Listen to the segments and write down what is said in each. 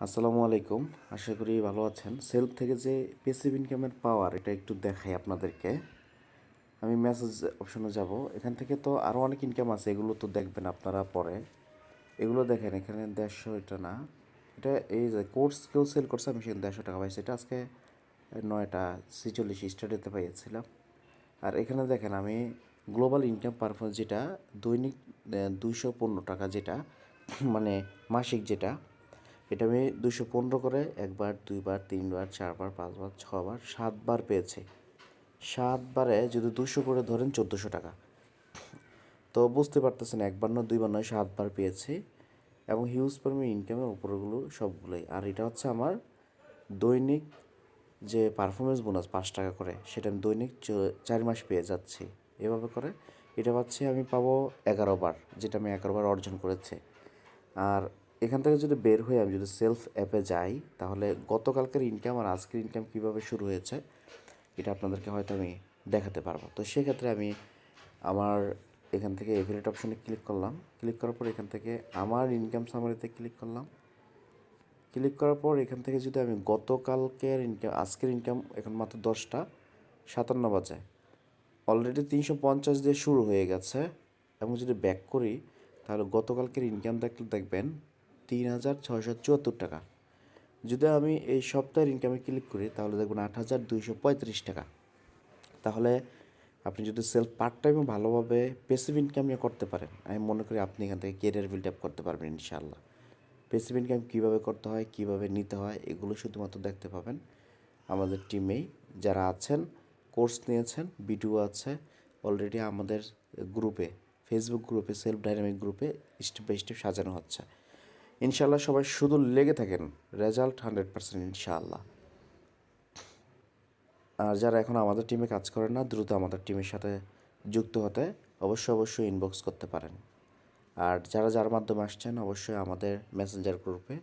আসসালামু আলাইকুম। আশা করি ভালো আছেন। সেলফ থেকে যে প্যাসিভ ইনকামের পাওয়ার এটা একটু দেখাই আপনাদেরকে। আমি মেসেজ অপশনে যাব। এখান থেকে তো আরও অনেক ইনকাম আছে, এগুলো তো দেখবেন আপনারা পরে। এগুলো দেখেন, এখানে 150, এটা না, এটা এই যে কোর্স কেউ সেল করছে, আমি সেখানে 150 টাকা পাইছি। এটা আজকে 9টা 46 স্টাডিতে পাইছিলাম। আর এখানে দেখেন আমি গ্লোবাল ইনকাম পারফরমেন্স যেটা দৈনিক 215 টাকা, যেটা মানে মাসিক যেটা, এটা আমি 215 করে একবার, দুইবার, তিনবার, চারবার, পাঁচবার, ছবার, 7বার পেয়েছি। 7বারে যদি 200 করে ধরেন 1400 টাকা। তো বুঝতে পারতেছেন, একবার নয়, দুইবার নয়, 7বার পেয়েছি। এবং হিউজ পরিমাণ ইনকামের উপরগুলো সবগুলোই। আর এটা হচ্ছে আমার দৈনিক যে পারফরমেন্স বোনাস 5 টাকা করে, সেটা আমি দৈনিক 4 মাস পেয়ে যাচ্ছি। এভাবে করে এটা পাচ্ছি, আমি পাবো 11বার, যেটা আমি 11বার অর্জন করেছি। আর এখান থেকে যদি বের হয়ে আমি যদি সেলফ অ্যাপে যাই, তাহলে গতকালকের ইনকাম আর আজকের ইনকাম কীভাবে শুরু হয়েছে এটা আপনাদেরকে হয়তো আমি দেখাতে পারবো। তো সেক্ষেত্রে আমি আমার এখান থেকে এফিলিয়েট অপশনে ক্লিক করলাম। ক্লিক করার পর এখান থেকে আমার ইনকাম সামারিতে ক্লিক করলাম। ক্লিক করার পর এখান থেকে যদি আমি গতকালকের ইনকাম, আজকের ইনকাম এখন মাত্র 10টা 57 বাজে, অলরেডি 350 দিয়ে শুরু হয়ে গেছে। এবং যদি ব্যাক করি, তাহলে গতকালকের ইনকাম দেখবেন 3674 টাকা। যদি আমি এই সপ্তাহের ইনকামে ক্লিক করি, তাহলে দেখবেন 8235 টাকা। তাহলে আপনি যদি সেলফ পার্ট টাইমে ভালোভাবে প্যাসিভ ইনকাম নিয়ে করতে পারেন, আমি মনে করি আপনি এখান থেকে কেরিয়ার বিল্ড আপ করতে পারবেন ইনশাআল্লাহ। প্যাসিভ ইনকাম কীভাবে করতে হয়, কীভাবে নিতে হয়, এগুলো শুধুমাত্র দেখতে পাবেন আমাদের টিমেই যারা আছেন, কোর্স নিয়েছেন, ভিডিও আছে অলরেডি আমাদের গ্রুপে, ফেসবুক গ্রুপে, সেলফ ডাইনামিক গ্রুপে স্টেপ বাই স্টেপ সাজানো হচ্ছে। ইনশাআল্লাহ সবাই শুধু লেগে থাকেন, রেজাল্ট 100% ইনশাআল্লাহ। আর যারা এখন আমাদের টিমে কাজ করেন না, দ্রুত আমাদের টিমের সাথে যুক্ত হতে অবশ্যই ইনবক্স করতে পারেন। আর যার মাধ্যমে আসছেন, অবশ্যই আমাদের মেসেঞ্জার গ্রুপে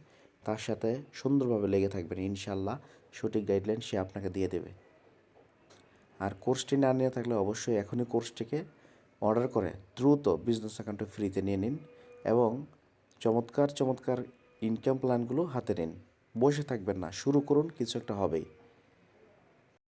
তার সাথে সুন্দরভাবে লেগে থাকবেন। ইনশাআল্লাহ সঠিক গাইডলাইন সে আপনাকে দিয়ে দেবে। আর কোর্সটি না নিয়ে থাকলে অবশ্যই এখনই কোর্সটিকে অর্ডার করে দ্রুত বিজনেস অ্যাকাউন্টে ফ্রিতে নিয়ে নিন এবং চমৎকার ইনকাম প্ল্যানগুলো হাতে নিন। বসে থাকবেন না, শুরু করুন, কিছু একটা হবেই।